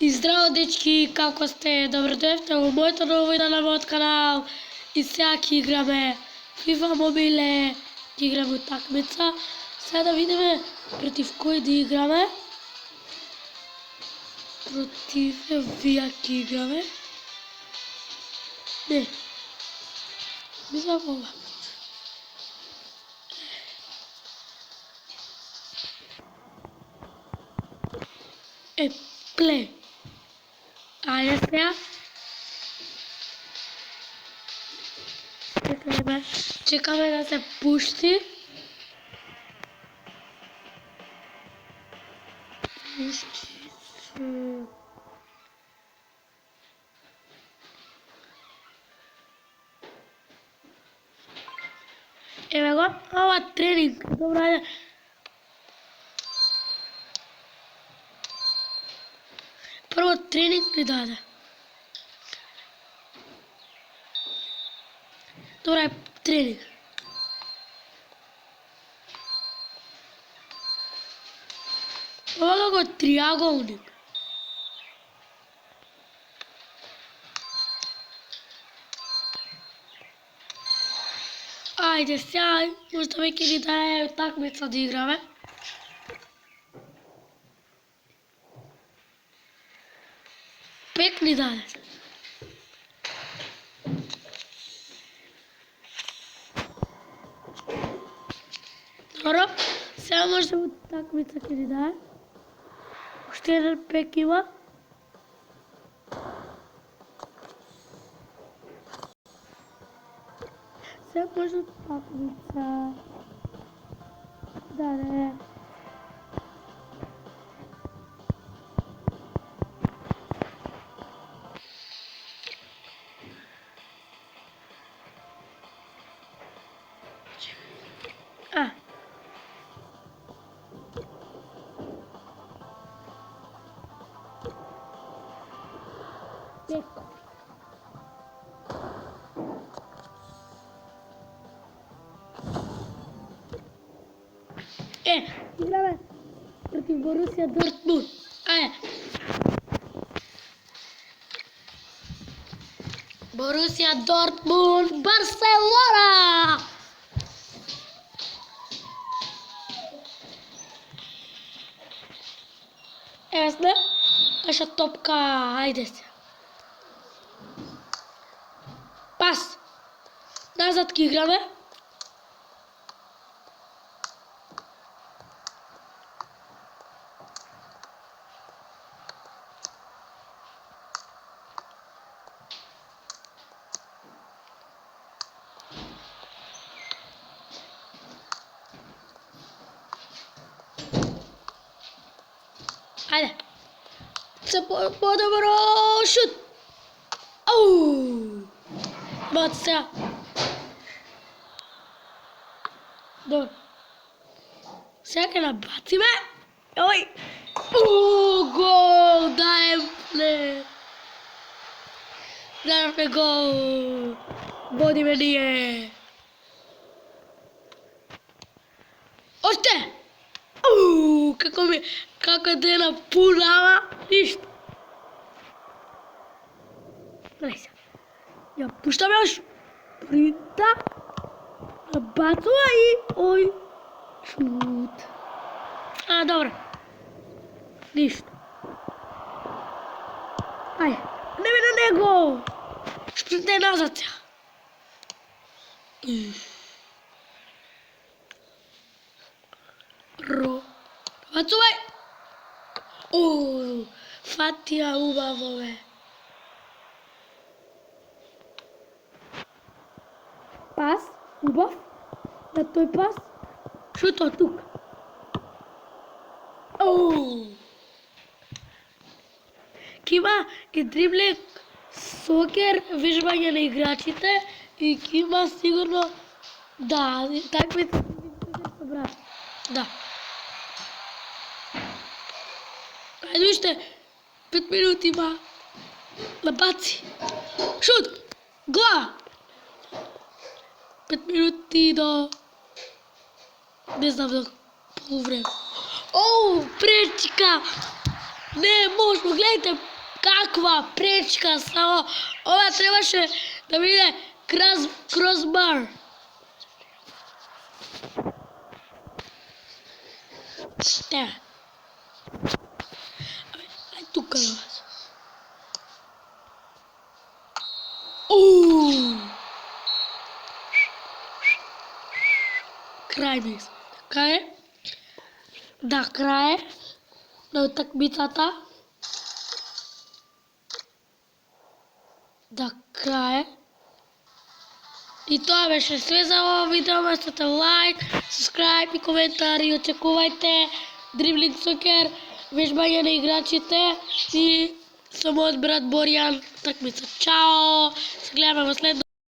И здраво, дечки, како сте? Добродојавте во моето ново видео на мојот канал. И сега ќе играме FIFA Mobile, ќе играме утакмица. Сега да видиме против кој да играме. Против Вија ќе играме. Не. Мислам ова. Плей. Ајде сега. Чекаме да се пушти. Еве го, ова тренинг. Добро, ајде. Прво тренинг ни даде. Добра е тренинг. Ова го триаголник. Ајде сега, можда веќе ни даде такмица да играме. Пек ни даде. Добро, сега може да такмица ќе ни даде. Уште еден пек има. Сега може такмица. Даде. Пек. Играме против Борусија Дортмунд. Борусија Дортмунд, Барселона! Еве сме, наша топка, ајде се. Пас! Назад ки играме. Ајде. Се по-добро шут. Ау! Бат сега. Добро. Сега ќе набациме. Ој! Гол! Дајме! Дајме гол! Водиме ние! Оште! Како е дена пунава, ништо. Гледај се. Ја пуштаме ош. Принта. Набацува и ој. Шут. Добро. Ништо. Ајде. Не на него. Шпринте назад сега. Бацувај! Фатија убаво бе. Пас, убав. На тој пас. Шуто тук. Ке има и дриблинг, сокер, вежбање на играчите и ке има сигурно, да, такмица брат. Да. Ајде уште 5 минути има. Набаци. Шут. Глава. 5 минути до... Не знам до полувреме. Пречка! Не, можно, гледайте, Каква пречка, само ова трябваше да биде кросбар. Те. Ај тука. Крај да изгледа. Така е. Да, крај на утакмицата. Да, крај. И тоа беше све за ова видео. Месете лайк, subscribe и коментари. Очекувајте дриблинг сокер, вежбање на играчите и со мојот брат Боријан такмица. Чао! Се гледаме во следно